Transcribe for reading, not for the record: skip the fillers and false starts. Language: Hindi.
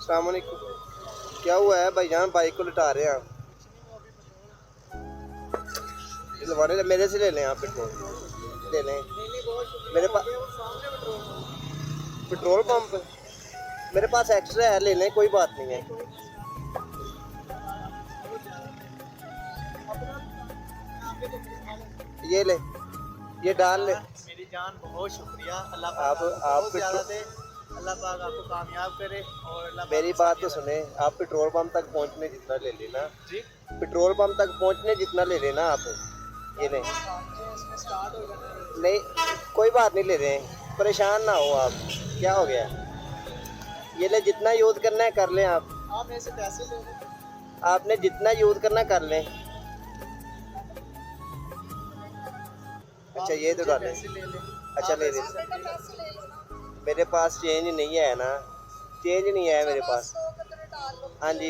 अस्सलाम वालेकुम। क्या हुआ है भाईजान, बाइक को लटा रहे हैं आप? दिलवाने मेरे से ले लें आप, पेट्रोल ले लें। मेरे पास पेट्रोल पंप मेरे पास एक्स्ट्रा है, ले लें, कोई बात नहीं है। ये ले, ये डाल ले। मेरी जान बहुत शुक्रिया। अल्लाह आप पाक आपको पेट्रोल ज़्यादा दे। अल्लाह पाक आपको कामयाब करे और अल्लाह पाक मेरी बात तो सुने, आप पेट्रोल पंप तक पहुंचने जितना ले लेना। जी पेट्रोल पंप तक पहुंचने जितना ले लेना आप। ये नहीं इसमें स्टार्ट हो जाना है। नहीं, कोई बात नहीं, ले रहे हैं, परेशान ना हो आप। क्या हो गया? ये ले, जितना यूज़ करना है कर लें आप। आप मेरे से पैसे ले लें। आपने जितना यूज़ करना कर लें। अच्छा ये तो डालें। पैसे ले लें। अच्छा ले लें। मेरे पास चेंज नहीं है ना, चेंज नहीं है मेरे पास। हाँ जी।